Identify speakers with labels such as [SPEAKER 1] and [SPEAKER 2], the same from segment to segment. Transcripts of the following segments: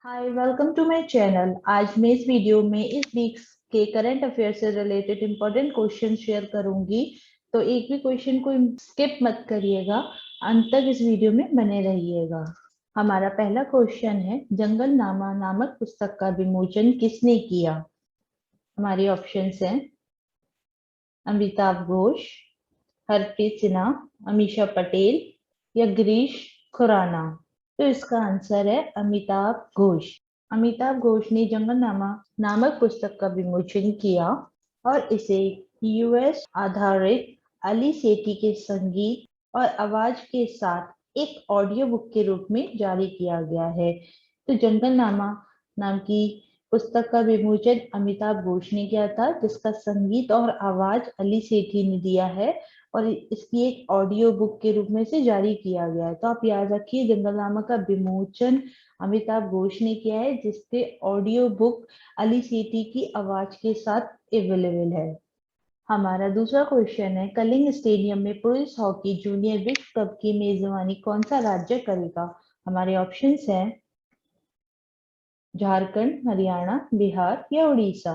[SPEAKER 1] Hi welcome to my channel. आज मैं इस वीडियो में इस वीक के करंट अफेयर से रिलेटेड इंपॉर्टेंट क्वेश्चन शेयर करूंगी। तो एक भी क्वेश्चन को स्किप मत करिएगा, अंत तक इस वीडियो में बने रहिएगा। हमारा पहला क्वेश्चन है, जंगलनामा नामक पुस्तक का विमोचन किसने किया? हमारी ऑप्शंस हैं अमिताभ घोष, हरप्रीत सिन्हा, अमीषा पटेल या गिरीश खुराना। तो इसका आंसर है अमिताभ घोष। अमिताभ घोष ने जंगलनामा नामक पुस्तक का विमोचन किया और इसे यूएस आधारित अली सेठी के संगीत और आवाज के साथ एक ऑडियो बुक के रूप में जारी किया गया है। तो जंगलनामा नाम की पुस्तक का विमोचन अमिताभ घोष ने किया था, जिसका संगीत और आवाज अली सेठी ने दिया है और इसकी एक ऑडियो बुक के रूप में से जारी किया गया है। तो आप याद रखिए, जंगलनामा का विमोचन अमिताभ घोष ने किया है, जिसके ऑडियो बुक अली सेठी की आवाज के साथ अवेलेबल है। हमारा दूसरा क्वेश्चन है, कलिंग स्टेडियम में पुरुष हॉकी जूनियर विश्व कप की मेजबानी कौन सा राज्य करेगा? हमारे ऑप्शंस हैं झारखंड, हरियाणा, बिहार या उड़ीसा।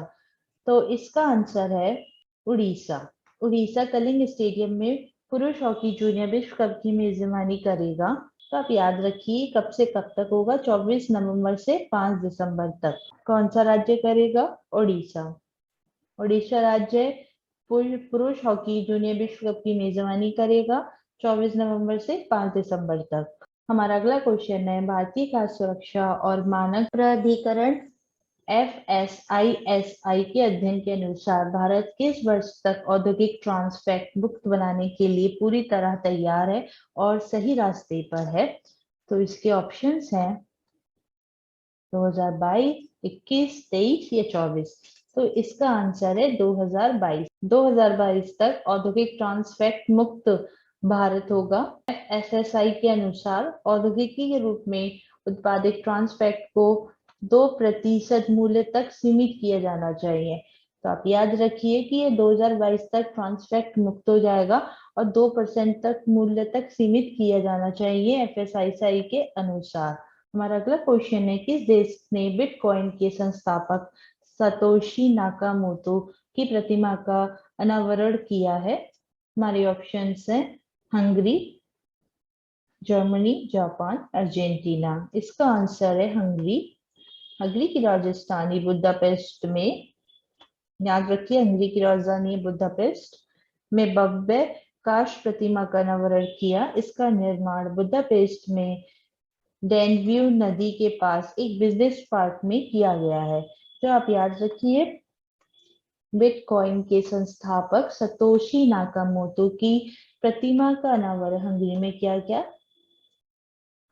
[SPEAKER 1] तो इसका आंसर है उड़ीसा। उड़ीसा कलिंग स्टेडियम में पुरुष हॉकी जूनियर विश्व कप की मेजबानी करेगा। तो आप याद रखिए, कब से कब तक होगा? 24 नवंबर से 5 दिसंबर तक। कौन सा राज्य करेगा? उड़ीसा। उड़ीसा राज्य पुरुष हॉकी जूनियर विश्व कप की मेजबानी करेगा 24 नवंबर से 5 दिसंबर तक। हमारा अगला क्वेश्चन है, भारतीय खाद्य सुरक्षा और मानक प्राधिकरण FSISI के अध्ययन के अनुसार भारत किस वर्ष तक औद्योगिक ट्रांस फैट मुक्त बनाने के लिए पूरी तरह तैयार है और सही रास्ते पर है? तो इसके ऑप्शंस हैं 2022, 21, 23 या 24। तो इसका आंसर है 2022। 2022 तक औद्योगिक ट्रांस फैट मुक्त भारत होगा। FSSI के अनुसार औद्योगिकी के रूप में उत्पादित ट्रांस फैट को 2% मूल्य तक सीमित किया जाना चाहिए। तो आप याद रखिए कि ये 2022 तक ट्रांस फैट मुक्त हो जाएगा और 2% तक मूल्य तक सीमित किया जाना चाहिए FSSI के अनुसार। हमारा अगला क्वेश्चन है, किस देश ने बिटकॉइन के संस्थापक सतोशी नाकामोटो की प्रतिमा का अनावरण किया है? हमारे ऑप्शंस हैं हंगरी, जर्मनी, जापान, अर्जेंटीना। इसका आंसर है हंगरी। हंगरी की राजधानी बुदापेस्ट में, याद रखिए हंगरी की राजधानी बुदापेस्ट में भव्य काश प्रतिमा का अनावरण किया। इसका निर्माण बुदापेस्ट में डैन्यूब नदी के पास एक बिजनेस पार्क में किया गया है। तो आप याद रखिए, बिटकॉइन के संस्थापक सतोशी नाकामोटो की प्रतिमा का अनावरण हंगरी में किया गया।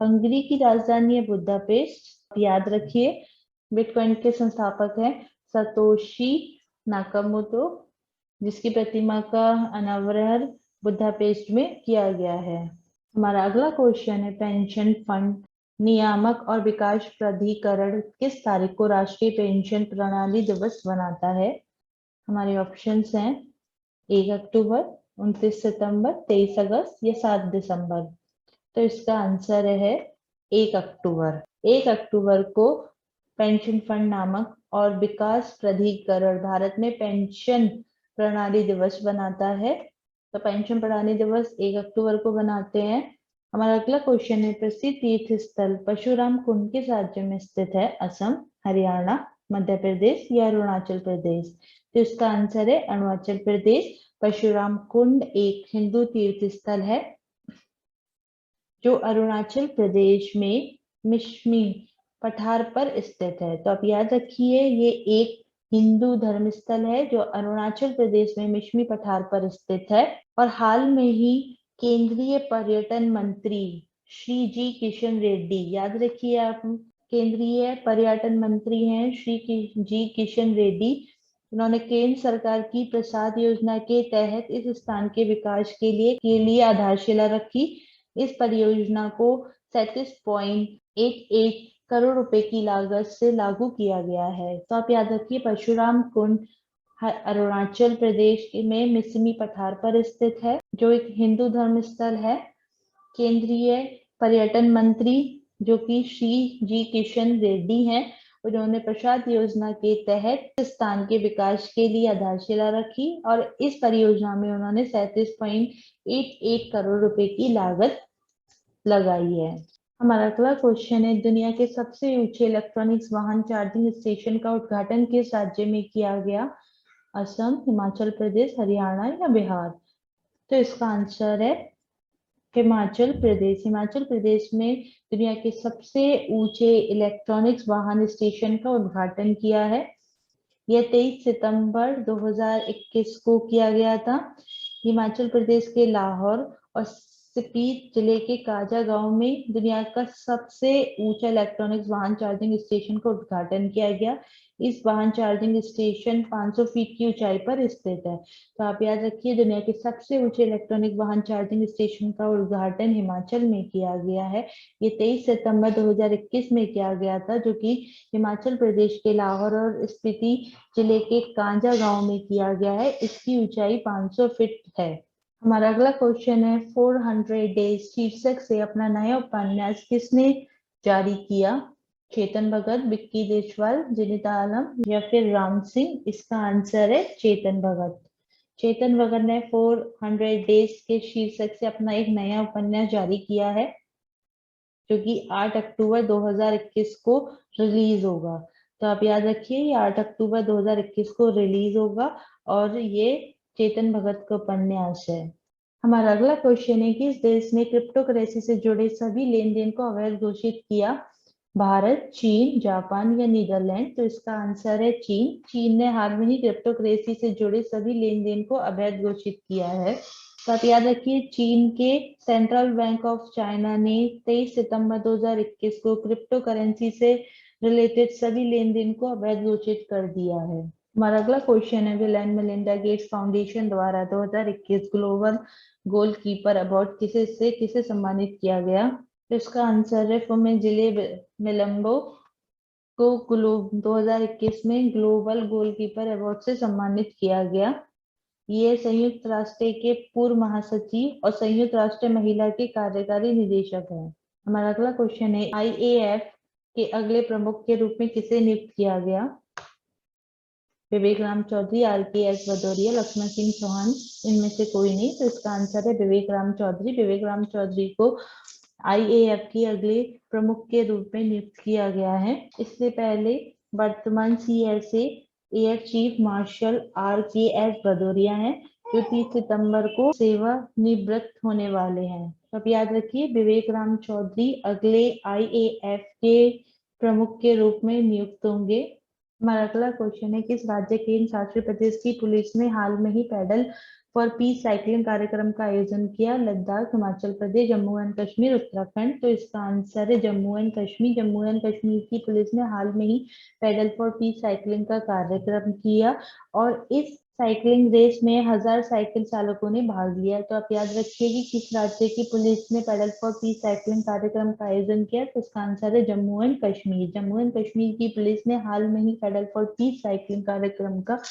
[SPEAKER 1] हंगरी की राजधानी है बुदापेस्ट। याद रखिए, बिटकॉइन के संस्थापक हैं सतोशी नाकामोटो, जिसकी प्रतिमा का अनावरण बुदापेस्ट में किया गया है। हमारा अगला क्वेश्चन है, पेंशन फंड नियामक और विकास प्राधिकरण किस तारीख को राष्ट्रीय पेंशन प्रणाली दिवस मनाता है? हमारे ऑप्शंस हैं 1 अक्टूबर, 29 सितंबर, 23 अगस्त या 7 दिसंबर। तो इसका आंसर है 1 अक्टूबर। 1 अक्टूबर को पेंशन फंड नामक और विकास प्राधिकरण भारत में पेंशन प्रणाली दिवस बनाता है। तो पेंशन प्रणाली दिवस 1 अक्टूबर को बनाते हैं। हमारा अगला क्वेश्चन है, प्रसिद्ध तीर्थ स्थल परशुराम कुंड किस राज्य में स्थित है? असम, हरियाणा, मध्य प्रदेश या अरुणाचल प्रदेश। तो इसका आंसर है अरुणाचल प्रदेश। परशुराम कुंड एक हिंदू तीर्थ स्थल है जो अरुणाचल प्रदेश में मिश्मी पठार पर स्थित है। तो आप याद रखिए, ये एक हिंदू धर्म स्थल है जो अरुणाचल प्रदेश में मिश्मी पठार पर स्थित है। और हाल में ही केंद्रीय पर्यटन मंत्री श्री जी किशन रेड्डी, याद रखिए आप, केंद्रीय पर्यटन मंत्री हैं श्री जी किशन रेड्डी। उन्होंने केंद्र सरकार की प्रसाद योजना के तहत इस स्थान के विकास के लिए आधारशिला रखी। इस परियोजना को 37.88 करोड़ रुपए की लागत से लागू किया गया है। तो आप याद रखिए, परशुराम कुंड अरुणाचल प्रदेश में मिसमी पठार पर स्थित है, जो एक हिंदू धर्म स्थल है। केंद्रीय पर्यटन मंत्री जो कि श्री जी किशन रेड्डी हैं। उन्होंने प्रसाद योजना के तहत राजस्थान के विकास के लिए आधारशिला रखी और इस परियोजना में उन्होंने 37.88 करोड़ रुपए की लागत लगाई है। हमारा अगला क्वेश्चन है, दुनिया के सबसे ऊंचे इलेक्ट्रॉनिक्स वाहन चार्जिंग स्टेशन का उद्घाटन किस राज्य में किया गया? असम, हिमाचल प्रदेश, हरियाणा या बिहार? तो इसका आंसर है हिमाचल प्रदेश। हिमाचल प्रदेश में दुनिया के सबसे ऊंचे इलेक्ट्रॉनिक्स वाहन स्टेशन का उद्घाटन किया है। यह 23 सितंबर 2021 को किया गया था। हिमाचल प्रदेश के लाहौर और स्पीति जिले के काजा गांव में दुनिया का सबसे ऊंचा इलेक्ट्रॉनिक्स वाहन चार्जिंग स्टेशन का उद्घाटन किया गया। इस वाहन चार्जिंग स्टेशन 500 फीट की ऊंचाई पर स्थित है। तो आप याद रखिए, दुनिया के सबसे ऊंचे इलेक्ट्रॉनिक वाहन चार्जिंग स्टेशन का उद्घाटन हिमाचल में किया गया है। ये 23 सितंबर 2021 में किया गया था, जो कि हिमाचल प्रदेश के लाहौर और स्पीति जिले के कांजा गांव में किया गया है। इसकी ऊंचाई 500 फीट है। हमारा अगला क्वेश्चन है, 400 डेज शीर्षक से अपना नया उपन्यास किसने जारी किया? चेतन भगत, विक्की देशवाल, जिनिता आलम या फिर राम सिंह? इसका आंसर है चेतन भगत। चेतन भगत ने 400 डेज के शीर्षक से अपना एक नया उपन्यास जारी किया है, जो कि 8 अक्टूबर 2021 को रिलीज होगा। तो आप याद रखिए, ये 8 अक्टूबर 2021 को रिलीज होगा और ये चेतन भगत का उपन्यास है। हमारा अगला क्वेश्चन है कि इस देश ने क्रिप्टो करेंसी से जुड़े सभी लेन देन को अवैध घोषित किया? भारत, चीन, जापान या नीदरलैंड? तो इसका आंसर है चीन। चीन ने हाल में ही क्रिप्टो करेंसी से जुड़े सभी लेन देन को अवैध घोषित किया है। तो आप याद रखिए, चीन के सेंट्रल बैंक ऑफ चाइना ने 23 सितंबर 2021 को क्रिप्टो करेंसी से रिलेटेड सभी लेन देन को अवैध घोषित कर दिया है। हमारा अगला क्वेश्चन है, bill and Melinda Gates foundation द्वारा 2021 ग्लोबल गोलकीपर अवार्ड किसे सम्मानित किया गया? तो इसका आंसर है फुमे जिले मिलम्बो को 2021 में ग्लोबल गोलकीपर अवार्ड से सम्मानित किया गया। ये संयुक्त राष्ट्र के पूर्व महासचिव और संयुक्त राष्ट्र महिला के कार्यकारी निदेशक हैं। हमारा अगला क्वेश्चन है, आईएएफ के अगले प्रमुख के रूप में किसे नियुक्त किया गया? विवेक राम चौधरी, आरकेएस भदौरिया, लक्ष्मण सिंह चौहान? इनमें से कोई नहीं। तो इसका आंसर है विवेक राम चौधरी। विवेक राम चौधरी को आईएएफ के अगले प्रमुख के रूप में नियुक्त किया गया है। इससे पहले वर्तमान CSA air chief marshal RKS Bhadauria हैं, जो 30 सितंबर को सेवानिवृत्त होने वाले हैं। तो आप याद रखिए, विवेक राम चौधरी अगले आईएएफ के प्रमुख के रूप में नियुक्त होंगे। हमारा अगला क्वेश्चन है, किस राज्य केंद्र शासित प्रदेश की पुलिस ने हाल में ही पैडल फॉर पीस साइकिलिंग कार्यक्रम का आयोजन किया? लद्दाख, हिमाचल प्रदेश, जम्मू एंड कश्मीर, उत्तराखंड? तो इसका आंसर है जम्मू एंड कश्मीर। जम्मू एंड कश्मीर की पुलिस ने हाल में ही पैडल फॉर पीस साइकिलिंग का कार्यक्रम किया और इस साइकिलिंग रेस में 1000 साइकिल चालकों ने भाग लिया। तो आप याद रखिए कि किस राज्य की पुलिस ने पैडल फॉर पीस साइकिलिंग कार्यक्रम का आयोजन किया? तो इसका आंसर है जम्मू एंड कश्मीर। जम्मू एंड कश्मीर की पुलिस ने हाल में ही पैडल फॉर पीस साइकिलिंग कार्यक्रम का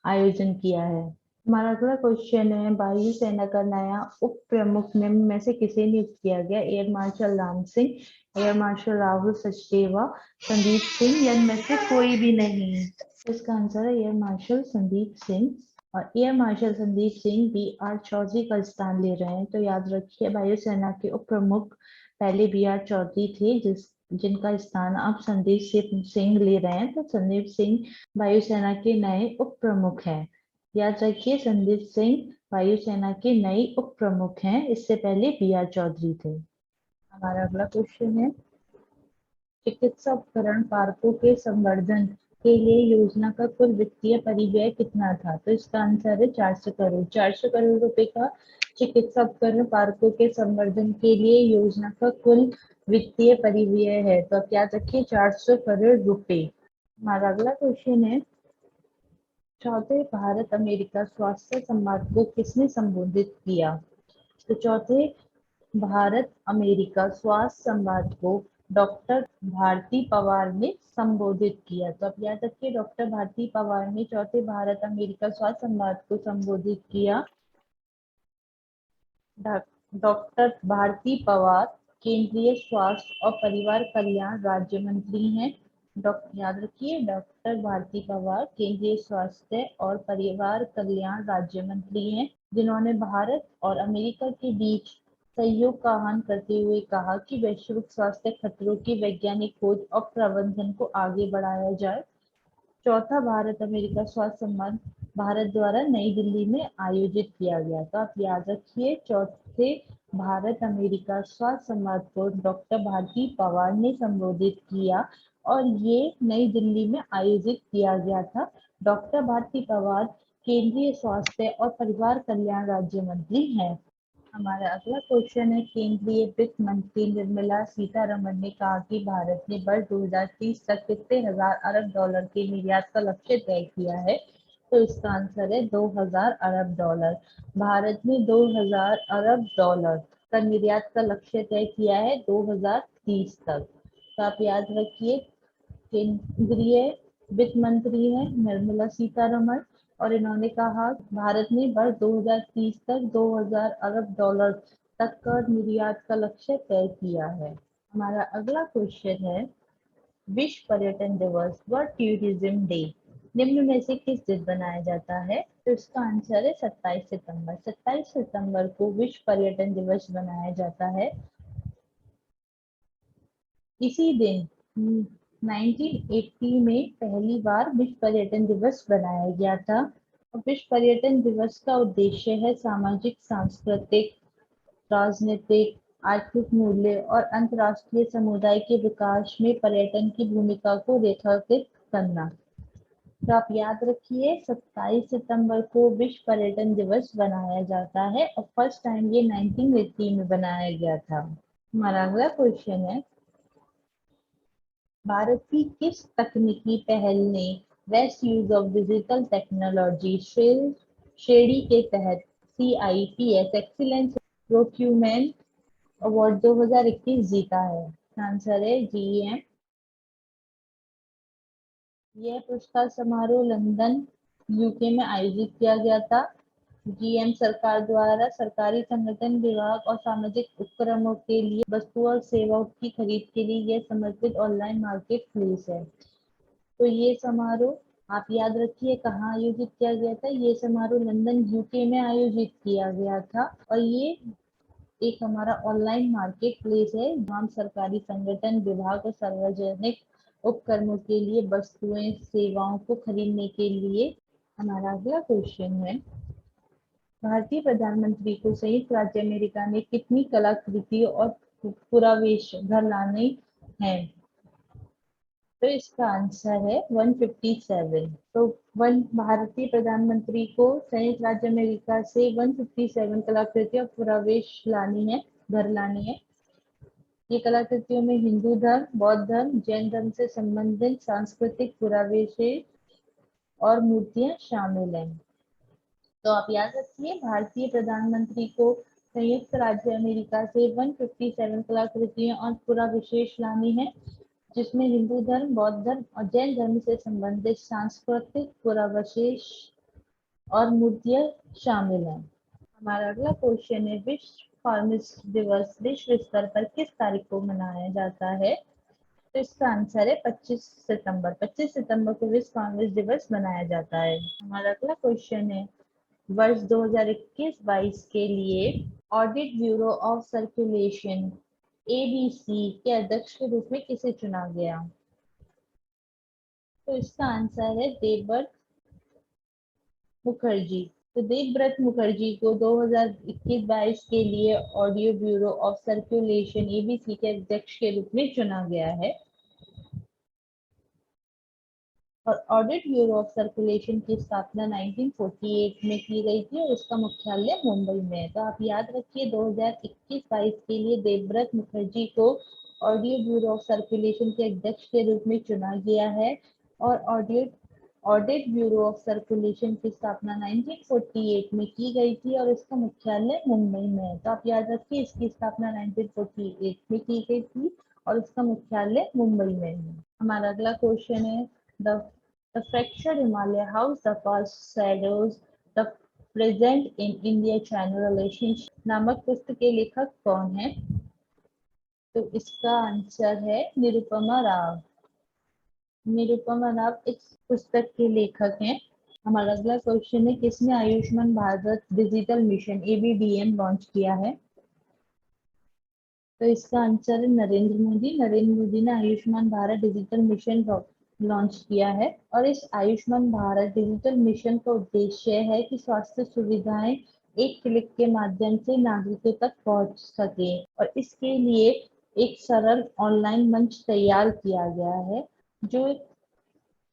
[SPEAKER 1] आयोजन किया है। हमारा अगला क्वेश्चन है, वायुसेना का नया उप प्रमुख निम्न में से किसे नियुक्त किया गया? Air marshal Ram Singh, air marshal Rahul Sachdeva, Sandeep Singh या इनमें से कोई भी नहीं? इसका आंसर है एयर मार्शल संदीप सिंह। और air marshal Sandeep Singh B R. Chaudhary का स्थान ले रहे हैं। तो याद रखिए, वायुसेना के उप प्रमुख पहले बी.आर. चौधरी थे, जिनका स्थान अब संदीप सिंह ले रहे हैं। तो संदीप सिंह वायुसेना के नए उप प्रमुख हैं। याद रखिए, संदीप सिंह वायुसेना के नए उप प्रमुख हैं। इससे पहले बी.आर. चौधरी थे। हमारा अगला क्वेश्चन है, चिकित्सा उपकरण पार्कों के संवर्धन के लिए योजना का कुल वित्तीय परिव्यय कितना था? तो इसका आंसर है 400 करोड़। 400 करोड़ रुपए का चिकित्सा उपकरण पार्कों के संवर्धन के लिए योजना का कुल वित्तीय परिव्यय है। तो आप याद रखिए, 400 करोड़ रुपए। हमारा अगला क्वेश्चन है, चौथे भारत अमेरिका स्वास्थ्य संवाद को किसने संबोधित किया? तो चौथे भारत अमेरिका स्वास्थ्य संवाद को डॉक्टर भारती पवार ने संबोधित किया। तो आप याद रखिए, डॉक्टर भारती पवार ने चौथे भारत अमेरिका स्वास्थ्य संवाद को संबोधित किया। डॉक्टर भारती पवार केंद्रीय स्वास्थ्य और परिवार कल्याण राज्य मंत्री हैं। याद रखिए, डॉक्टर भारती पवार केंद्रीय स्वास्थ्य और परिवार कल्याण राज्य मंत्री हैं, जिन्होंने भारत और अमेरिका के बीच सहयोग का आह्वान करते हुए कहा कि वैश्विक स्वास्थ्य खतरों की वैज्ञानिक खोज और प्रबंधन को आगे बढ़ाया जाए। चौथा भारत अमेरिका स्वास्थ्य संवाद भारत द्वारा नई दिल्ली में आयोजित किया गया। तो आप याद रखिए, चौथे भारत अमेरिका स्वास्थ्य संवाद को डॉक्टर भारती पवार ने संबोधित किया और ये नई दिल्ली में आयोजित किया गया था। डॉक्टर भारती पवार केंद्रीय स्वास्थ्य और परिवार कल्याण राज्य मंत्री हैं। हमारा अगला क्वेश्चन है, केंद्रीय वित्त मंत्री निर्मला सीतारमण ने कहा कि भारत ने वर्ष 2030 तक कितने हजार अरब डॉलर के निर्यात का लक्ष्य तय किया है। तो इसका आंसर है 2000 अरब डॉलर। भारत ने 2000 अरब डॉलर का निर्यात का लक्ष्य तय किया है 2030 तक। तो आप याद रखिए, केंद्रीय वित्त मंत्री है निर्मला सीतारमण और इन्होंने कहा भारत ने वर्ष 2030 तक 2000 अरब डॉलर तक का निर्यात का लक्ष्य तय किया है। हमारा अगला क्वेश्चन है, विश्व पर्यटन दिवस वर्ल्ड टूरिज्म डे निम्न में से किस दिन बनाया जाता है। तो इसका आंसर है 27 सितंबर। 27 सितंबर को विश्व पर्यटन दिवस बनाया जाता है। इसी दिन 1980 में पहली बार विश्व पर्यटन दिवस बनाया गया था। विश्व पर्यटन दिवस का उद्देश्य है सामाजिक, सांस्कृतिक, राजनीतिक, आर्थिक मूल्य और अंतर्राष्ट्रीय समुदाय के विकास में पर्यटन की भूमिका को रेखांकित करना। तो आप याद रखिए, 27 सितंबर को विश्व पर्यटन दिवस बनाया जाता है और फर्स्ट टाइम ये 1980 में बनाया गया था। हमारा अगला क्वेश्चन है, भारत की किस तकनीकी पहल ने best use of digital technology श्रेणी के तहत CIPS एक्सीलेंस प्रोक्यूरमेंट अवार्ड 2021 जीता है। आंसर है GEM। यह पुरस्कार समारोह लंदन UK में आयोजित किया गया था। GM सरकार द्वारा सरकारी संगठन, विभाग और सामाजिक उपक्रमों के लिए वस्तु और सेवाओं की खरीद के लिए यह समर्पित ऑनलाइन मार्केट प्लेस है। तो ये समारोह आप याद रखिए कहाँ आयोजित किया गया था। ये समारोह लंदन UK में आयोजित किया गया था और ये एक हमारा ऑनलाइन मार्केट प्लेस है जहाँ सरकारी संगठन, विभाग और सार्वजनिक उपक्रमों के लिए वस्तुएं, सेवाओं को खरीदने के लिए। हमारा अगला क्वेश्चन है, भारतीय प्रधानमंत्री को संयुक्त राज्य अमेरिका में कितनी कलाकृतियों और पुरावेश घर लाने हैं। तो इसका आंसर है 157। तो भारतीय प्रधानमंत्री को संयुक्त राज्य अमेरिका से 157 कलाकृतियों और पुरावेश लानी है, घर लानी है। ये कलाकृतियों में हिंदू धर्म, बौद्ध धर्म, जैन धर्म से संबंधित सांस्कृतिक पुरावेश और मूर्तियां शामिल हैं। तो आप याद रखिए, भारतीय प्रधानमंत्री को संयुक्त राज्य अमेरिका से 157 कलाकृतियां और पुराविशेष लानी है, जिसमें हिंदू धर्म, बौद्ध धर्म और जैन धर्म से संबंधित सांस्कृतिक पुरावशेष और मूर्तियां शामिल हैं। हमारा अगला क्वेश्चन है, विश्व फार्मासिस्ट दिवस विश्व स्तर पर किस तारीख को मनाया जाता है। तो इसका आंसर है 25 सितंबर। 25 सितंबर को विश्व फार्मासिस्ट दिवस मनाया जाता है। हमारा अगला क्वेश्चन है, वर्ष 2021-22 के लिए audit bureau of circulation ABC के अध्यक्ष के रूप में किसे चुना गया। तो इसका आंसर है देवव्रत मुखर्जी। तो देवव्रत मुखर्जी को 2021-22 के लिए audio bureau of circulation ABC के अध्यक्ष के रूप में चुना गया है। और ऑडिट ब्यूरो ऑफ सर्कुलेशन की स्थापना 1948 में की गई थी और इसका मुख्यालय मुंबई में है। तो आप याद रखिए, 2021-22 के लिए देवव्रत मुखर्जी को ऑडियो ब्यूरो ऑफ सर्कुलेशन के अध्यक्ष के रूप में चुना गया है और ऑडिट ब्यूरो ऑफ सर्कुलेशन की स्थापना 1948 में की गई थी और इसका मुख्यालय मुंबई में है। तो आप याद रखिए, इसकी स्थापना 1948 में की गई थी और इसका मुख्यालय मुंबई में है। हमारा अगला क्वेश्चन है, The Fractured Himalaya, How the Past Shadows the Present in India-China Relationship नामक पुस्तक के लेखक कौन है। तो इसका आंसर है निरुपमा राव। निरुपमा राव इस पुस्तक के लेखक हैं। हमारा अगला क्वेश्चन है, किसने Ayushman Bharat digital mission ABDM launch किया है? तो इसका आंसर है नरेंद्र मोदी। नरेंद्र मोदी ने Ayushman Bharat digital mission launch किया है। और इस आयुष्मान भारत डिजिटल मिशन का उद्देश्य है कि स्वास्थ्य सुविधाएं एक क्लिक के माध्यम से नागरिकों तक पहुंच सके, और इसके लिए एक सरल ऑनलाइन मंच तैयार किया गया है जो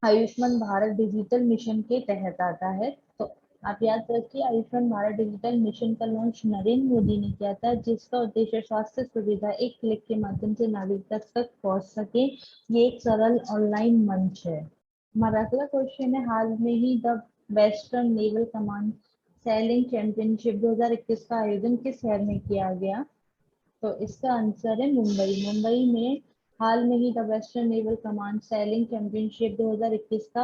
[SPEAKER 1] आयुष्मान भारत डिजिटल मिशन के तहत आता है। तो आप याद रखिए, आयुष्मान भारत डिजिटल मिशन का लॉन्च नरेंद्र मोदी ने किया था, जिसका उद्देश्य स्वास्थ्य सुविधा एक क्लिक के माध्यम से नागरिक तक पहुंच सके। ये एक सरल ऑनलाइन मंच है। हमारा अगला क्वेश्चन है, हाल में ही the western naval command sailing championship 2021 का आयोजन किस शहर में किया गया? तो इसका आंसर है मुंबई। मुंबई में हाल में ही the western naval command sailing championship 2021 का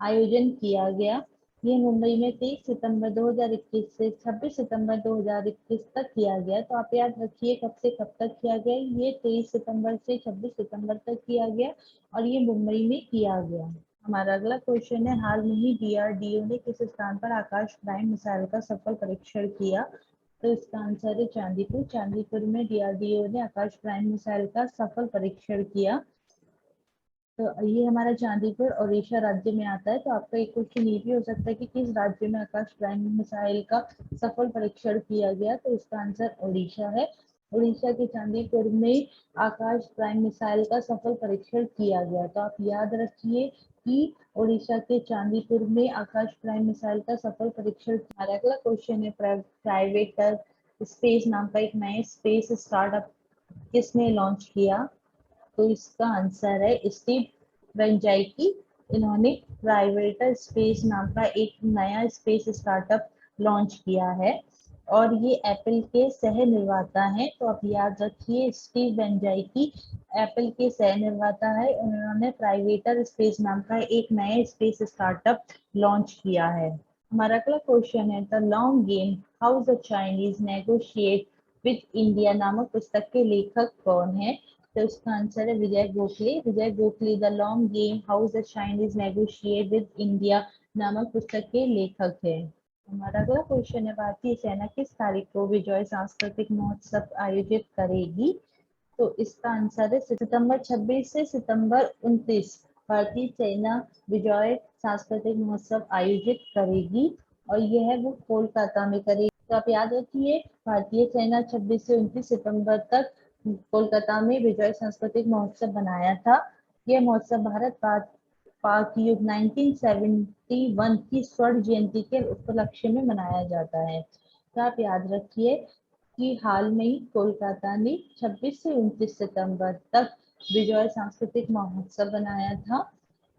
[SPEAKER 1] आयोजन किया गया। ये मुंबई में 23 सितंबर 2021 से 26 सितंबर 2021 तक किया गया। तो आप याद रखिए कब से कब तक किया गया। ये 23 सितंबर से 26 सितंबर तक किया गया और ये मुंबई में किया गया। हमारा अगला क्वेश्चन है, हाल में ही DRDO ने किस स्थान पर आकाश प्राइम मिसाइल का सफल परीक्षण किया? तो इसका आंसर है चांदीपुर। चांदीपुर में DRDO ने आकाश प्राइम मिसाइल का सफल परीक्षण किया। तो ये हमारा चांदीपुर ओडिशा राज्य में आता है। तो आपका एक क्वेश्चन ये भी हो सकता है कि किस राज्य में आकाश प्राइम मिसाइल का सफल परीक्षण किया गया? तो इसका आंसर ओडिशा है। उड़ीसा के चांदीपुर में आकाश प्राइम मिसाइल का सफल परीक्षण किया गया। तो आप याद रखिए कि उड़ीसा के चांदीपुर में आकाश प्राइम मिसाइल का सफल परीक्षण। हमारा अगला क्वेश्चन है, प्राइवेट स्पेस नाम का एक नए स्पेस स्टार्टअप किसने लॉन्च किया? तो इसका आंसर है स्टीव वेंजाइकी। इन्होंने प्राइवेट स्पेस नाम का एक नया स्पेस स्टार्टअप लॉन्च किया है और ये एप्पल के सह निर्माता हैं। तो आप याद रखिए, स्टीव वेंजाइकी एप्पल के सह निर्माता है। उन्होंने प्राइवेटर स्पेस नाम का एक नया स्पेस स्टार्टअप लॉन्च किया है। हमारा अगला क्वेश्चन है, the long game how the Chinese negotiate with India नामक पुस्तक के लेखक कौन है? तो इसका आंसर है Vijay Gokhale. Vijay Gokhale the long game how the Chinese negotiate with India नामक पुस्तक के लेखक है। हमारा अगला क्वेश्चन है, भारतीय सेना किस तारीख को विजय सांस्कृतिक महोत्सव आयोजित करेगी? तो इसका आंसर है सितंबर 26 से सितंबर 29 भारतीय सेना विजय सांस्कृतिक महोत्सव आयोजित करेगी और यह वो कोलकाता में करेगी। तो आप याद रखिए, भारतीय सेना 26 से 29 सितंबर तक कोलकाता में विजय सांस्कृतिक महोत्सव बनाया था। यह महोत्सव भारत पाक युद्ध 1971 की स्वर्ण जयंती के उपलक्ष्य में मनाया जाता है। तो आप याद रखिए कि हाल में ही कोलकाता ने 26 से 29 सितंबर तक विजय सांस्कृतिक महोत्सव बनाया था,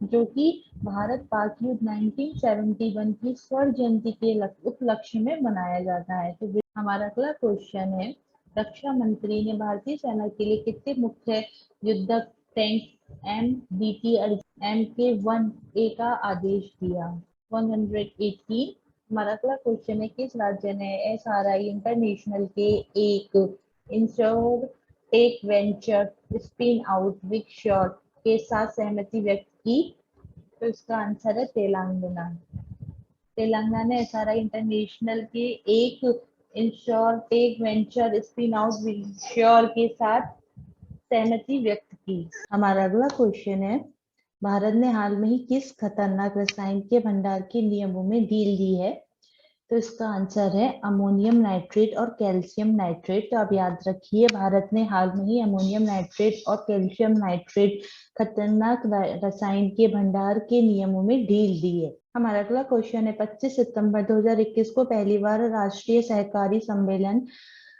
[SPEAKER 1] जो कि भारत पाक युद्ध 1971 की स्वर्ण जयंती के उपलक्ष्य में मनाया जाता है। तो हमारा अगला क्वेश्चन है, रक्षा मंत्री ने भारतीय सेना के लिए कितने मुख्य युद्धक टैंक MBT Mk1A का आदेश दिया? 118। हमारा अगला क्वेश्चन है, किस राज्य ने SRI इंटरनेशनल के एक insure tech venture spin out big shot के साथ सहमति व्यक्त की? तो इसका आंसर है तेलंगाना। तेलंगाना ने SRI इंटरनेशनल के एक insure tech venture spin out big shot के साथ सहमति व्यक्त की। हमारा अगला क्वेश्चन है, भारत ने हाल में ही किस खतरनाक रसायन के भंडार के नियमों में ढील दी है? तो इसका आंसर है अमोनियम नाइट्रेट और कैल्शियम नाइट्रेट। तो आप याद रखिए, भारत ने हाल में ही अमोनियम नाइट्रेट और कैल्शियम नाइट्रेट खतरनाक रसायन के भंडार के नियमों में ढील दी है। हमारा अगला क्वेश्चन है, 25 सितंबर 2021 को पहली बार राष्ट्रीय सहकारी सम्मेलन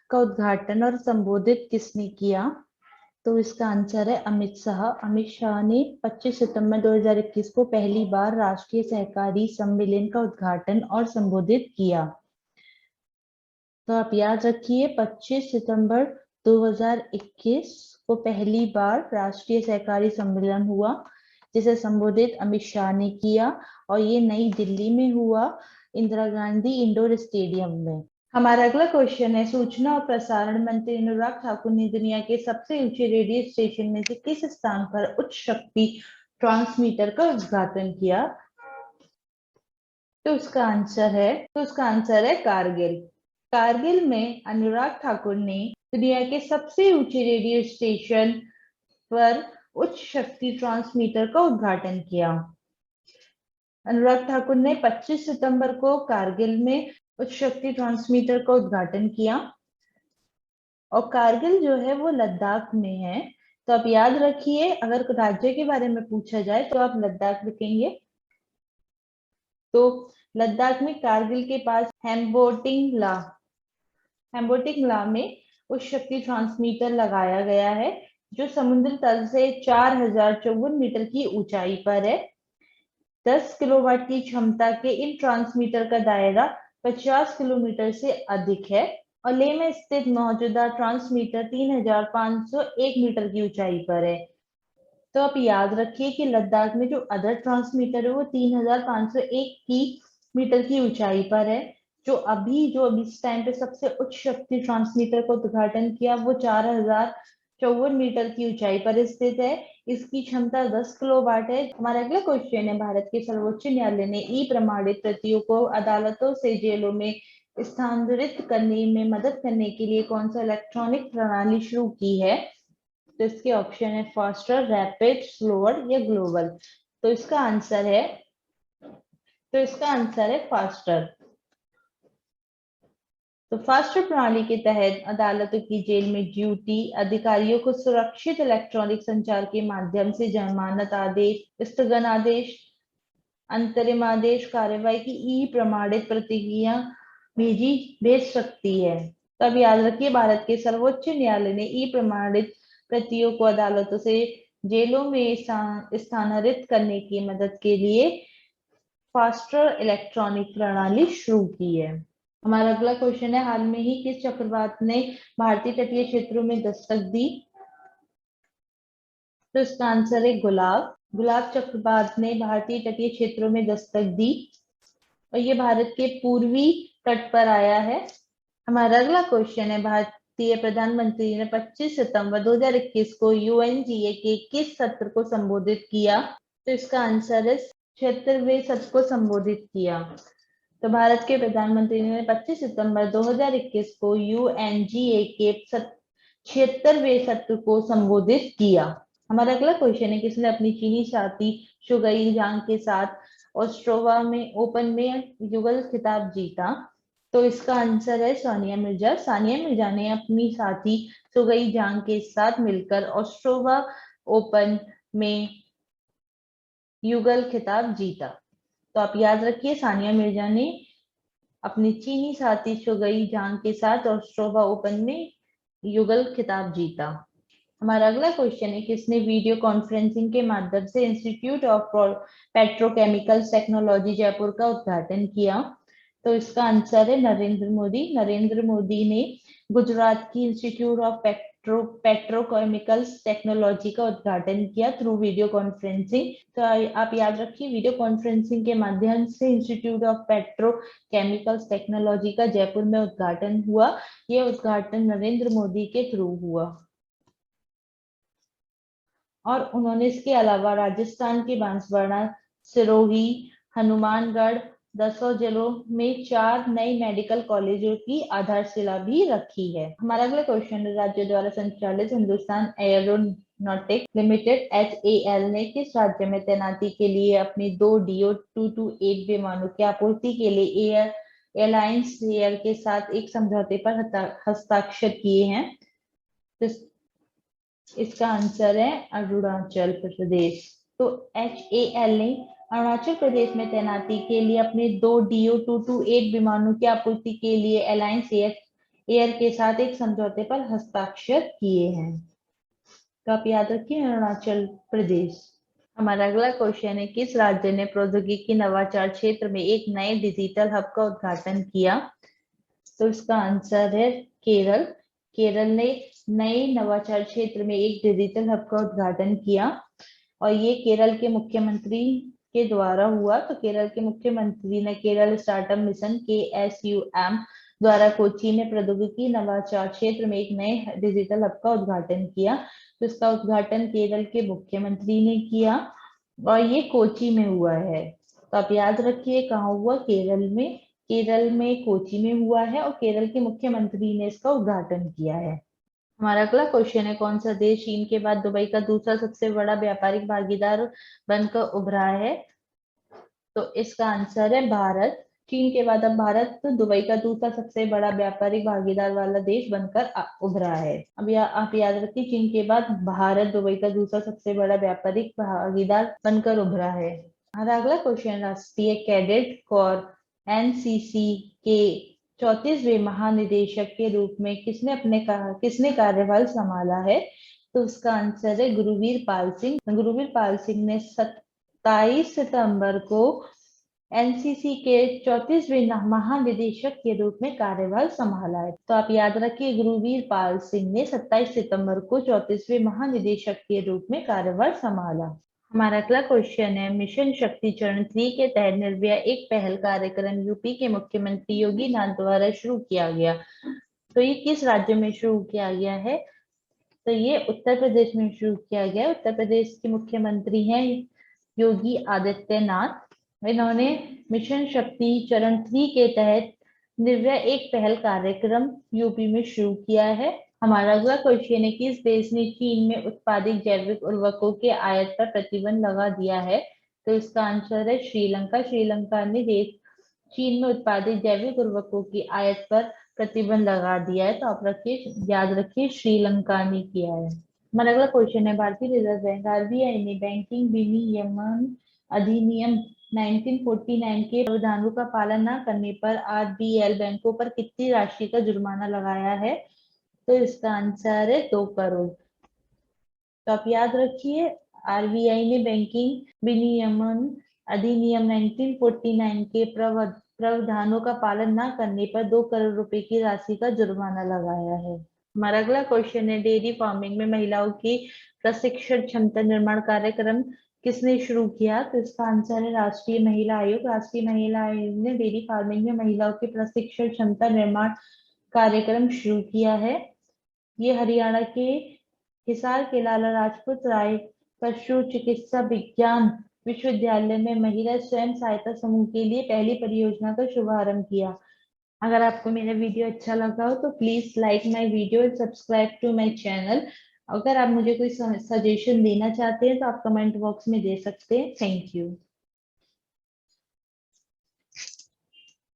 [SPEAKER 1] का उद्घाटन और संबोधित किसने किया? तो इसका आंसर है अमित शाह। अमित शाह ने 25 सितंबर 2021 को पहली बार राष्ट्रीय सहकारी सम्मेलन का उद्घाटन और संबोधित किया। तो आप याद रखिए, 25 सितंबर 2021 को पहली बार राष्ट्रीय सहकारी सम्मेलन हुआ, जिसे संबोधित अमित शाह ने किया और ये नई दिल्ली में हुआ, इंदिरा गांधी इंडोर स्टेडियम में। हमारा अगला क्वेश्चन है, सूचना और प्रसारण मंत्री अनुराग ठाकुर ने दुनिया के सबसे ऊंचे रेडियो स्टेशन में से किस स्थान पर उच्च शक्ति ट्रांसमीटर का उद्घाटन किया? तो उसका आंसर है कारगिल। कारगिल में अनुराग ठाकुर ने दुनिया के सबसे ऊंचे रेडियो स्टेशन पर उच्च शक्ति ट्रांसमीटर का उद्घाटन किया। अनुराग ठाकुर ने 25 सितंबर को कारगिल में उच्च शक्ति ट्रांसमीटर का उद्घाटन किया। और कारगिल जो है वो लद्दाख में है। तो आप याद रखिए, अगर राज्य के बारे में पूछा जाए तो आप लद्दाख लिखेंगे। तो लद्दाख में कारगिल के पास हेम्बोटिंगला में उच्च शक्ति ट्रांसमीटर लगाया गया है, जो समुद्र तल से 4054 मीटर की ऊंचाई पर है। 10 किलोवाट की क्षमता के इन ट्रांसमीटर का दायरा 50 किलोमीटर से अधिक है और लेह में स्थित मौजूदा ट्रांसमीटर 3501 मीटर की ऊंचाई पर है। तो आप याद रखिए कि लद्दाख में जो अदर ट्रांसमीटर है वो 3501 की मीटर की ऊंचाई पर है। जो अभी इस टाइम पे सबसे उच्च शक्ति ट्रांसमीटर का उद्घाटन किया वो 4054 मीटर की ऊंचाई पर स्थित है। इसकी क्षमता 10 किलोवाट है। हमारा अगला क्वेश्चन है, भारत के सर्वोच्च न्यायालय ने ई प्रमाणित प्रतियों को अदालतों से जेलों में स्थानांतरित करने में मदद करने के लिए कौन सा इलेक्ट्रॉनिक प्रणाली शुरू की है? तो इसके ऑप्शन है फास्टर, रैपिड, स्लोअर या ग्लोबल। तो इसका आंसर है फास्टर। तो फास्टर प्रणाली के तहत अदालतों की जेल में ड्यूटी अधिकारियों को सुरक्षित इलेक्ट्रॉनिक संचार के माध्यम से जमानत आदेश, स्थगन आदेश, अंतरिम आदेश, कार्यवाही की ई प्रमाणित प्रतिक्रिया भेज सकती है। तब याद रखिए, भारत के सर्वोच्च न्यायालय ने ई प्रमाणित प्रतियों को अदालतों से जेलों में स्थानांतरित करने की मदद के लिए फास्टर इलेक्ट्रॉनिक प्रणाली शुरू की है। हमारा अगला क्वेश्चन है, हाल में ही किस चक्रवात ने भारतीय तटीय क्षेत्रों में दस्तक दी? तो इसका आंसर है गुलाब चक्रवात ने भारतीय तटीय क्षेत्रों में दस्तक दी और ये भारत के पूर्वी तट पर आया है। हमारा अगला क्वेश्चन है, भारतीय प्रधानमंत्री ने 25 सितंबर 2021 को यूएनजीए के किस सत्र को संबोधित किया? तो इसका आंसर है 76वें सत्र को संबोधित किया। तो भारत के प्रधानमंत्री ने 25 सितंबर 2021 को यूएनजीए के 76वें सत्र को संबोधित किया। हमारा अगला क्वेश्चन है, किसने अपनी चीनी साथी शुगई जांग के साथ ऑस्ट्रेलिया में ओपन में युगल खिताब जीता? तो इसका आंसर है सानिया मिर्जा। सानिया मिर्जा ने अपनी साथी शुगई जांग के साथ मिलकर ऑस्ट्रेलिया ओपन में युगल खिताब जीता। तो आप याद रखिए, सानिया मिर्जा ने अपनी चीनी साथी शुगई जांग के साथ ऑस्ट्रेलिया ओपन में युगल खिताब जीता। हमारा अगला क्वेश्चन है, किसने वीडियो कॉन्फ्रेंसिंग के माध्यम से institute of petrochemicals technology Jaipur का उद्घाटन किया? तो इसका आंसर है नरेंद्र मोदी। नरेंद्र मोदी ने गुजरात की इंस्टीट्यूट ऑफ पेट्रोकेमिकल्स टेक्नोलॉजी का उद्घाटन किया थ्रू वीडियो कॉन्फ्रेंसिंग। तो आप याद रखिए, वीडियो कॉन्फ्रेंसिंग के माध्यम से इंस्टीट्यूट ऑफ पेट्रोकेमिकल्स टेक्नोलॉजी का जयपुर में उद्घाटन हुआ। यह उद्घाटन नरेंद्र मोदी के थ्रू हुआ और उन्होंने इसके अलावा राजस्थान के बांसवाड़ा, सिरोही, हनुमानगढ़, दसों जिलों में 4 नए मेडिकल कॉलेजों की आधारशिला भी रखी है। हमारा अगला क्वेश्चन है, राज्य द्वारा संचालित हिंदुस्तान एरोनॉटिक्स लिमिटेड HAL ने किस राज्य में तैनाती के लिए अपने 2 DO-228 विमानों की आपूर्ति के लिए एलायंस एयर के साथ एक समझौते पर हस्ताक्षर किए हैं? इसका आंसर है अरुणाचल प्रदेश। तो HAL ने अरुणाचल प्रदेश में तैनाती के लिए अपने 2 DO-228 विमानों की आपूर्ति के लिए एलायंस एयर के साथ एक समझौते पर हस्ताक्षर किए हैं। तो आप याद रखिए, अरुणाचल प्रदेश। हमारा अगला क्वेश्चन है, किस राज्य ने प्रौद्योगिकी नवाचार क्षेत्र में एक नए डिजिटल हब का उद्घाटन किया? तो इसका आंसर है केरल। केरल ने नए नवाचार क्षेत्र में एक डिजिटल हब का उद्घाटन किया और ये केरल के मुख्यमंत्री के द्वारा हुआ। तो केरल के मुख्यमंत्री ने केरल स्टार्टअप मिशन KSUM द्वारा कोच्चि में प्रौद्योगिकी नवाचार क्षेत्र में एक नए डिजिटल हब का उद्घाटन किया। तो इसका उद्घाटन केरल के मुख्यमंत्री ने किया और ये कोच्चि में हुआ है। तो आप याद रखिए कहाँ हुआ, केरल में। केरल में कोच्चि में हुआ है और केरल के मुख्यमंत्री ने इसका उद्घाटन किया है। हमारा अगला क्वेश्चन है, कौन सा देश चीन के बाद दुबई का दूसरा सबसे बड़ा व्यापारिक भागीदार बनकर उभरा है? तो इसका आंसर है भारत। चीन के बाद अब भारत दुबई का दूसरा सबसे बड़ा व्यापारिक भागीदार वाला देश बनकर उभरा है। अब आप याद रखिए, चीन के बाद भारत दुबई का दूसरा सबसे बड़ा व्यापारिक भागीदार बनकर उभरा है। हमारा अगला क्वेश्चन, राष्ट्रीय कैडेट कोर एनसीसी के 34वें महानिदेशक के रूप में किसने कार्यभार संभाला है? तो उसका आंसर है गुरुवीर पाल सिंह। गुरुवीर पाल सिंह ने 27 सितंबर को एनसीसी के 34वें महानिदेशक के रूप में कार्यभार संभाला है। तो आप याद रखिए, गुरुवीर पाल सिंह ने 27 सितंबर को 34वें महानिदेशक के रूप में कार्यभार संभाला। हमारा अगला क्वेश्चन है, मिशन शक्ति चरण 3 के तहत निर्भया एक पहल कार्यक्रम यूपी के मुख्यमंत्री योगी नाथ द्वारा शुरू किया गया। तो ये किस राज्य में शुरू किया गया है? तो ये उत्तर प्रदेश में शुरू किया गया है। उत्तर प्रदेश के मुख्यमंत्री हैं योगी आदित्यनाथ। इन्होंने मिशन शक्ति चरण 3 के तहत निर्भया एक पहल कार्यक्रम यूपी में शुरू किया है। हमारा अगला क्वेश्चन है, किस देश ने चीन में उत्पादित जैविक उर्वरकों के आयात पर प्रतिबंध लगा दिया है? तो इसका आंसर है श्रीलंका। श्रीलंका ने चीन में उत्पादित जैविक उर्वरकों की आयात पर प्रतिबंध लगा दिया है। तो आप याद रखिए, श्रीलंका ने किया है। हमारा अगला क्वेश्चन है, भारतीय रिजर्व बैंक आरबीआई ने बैंकिंग विनियमन अधिनियम 1949 के प्रावधानों का पालन न करने पर आरबीएल बैंकों पर कितनी राशि का जुर्माना लगाया है? तो इसका आंसर है 2 करोड़। तो आप याद रखिए, आरबीआई ने बैंकिंग विनियमन अधिनियम 1949 के प्रावधानों का पालन न करने पर 2 करोड़ रुपए की राशि का जुर्माना लगाया है। हमारा अगला क्वेश्चन है, डेयरी फार्मिंग में महिलाओं की प्रशिक्षण क्षमता निर्माण कार्यक्रम किसने शुरू किया? तो इसका आंसर है राष्ट्रीय महिला आयोग। राष्ट्रीय महिला आयोग ने डेयरी फार्मिंग में महिलाओं की प्रशिक्षण क्षमता निर्माण कार्यक्रम शुरू किया है। ये हरियाणा के हिसार के लाला लाजपत राय पशु चिकित्सा विज्ञान विश्वविद्यालय में महिला स्वयं सहायता समूह के लिए पहली परियोजना का शुभारंभ किया। अगर आपको मेरा वीडियो अच्छा लगा हो तो please like my video and subscribe to my channel. अगर आप मुझे कोई सजेशन देना चाहते हैं तो आप कमेंट बॉक्स में दे सकते हैं। Thank you.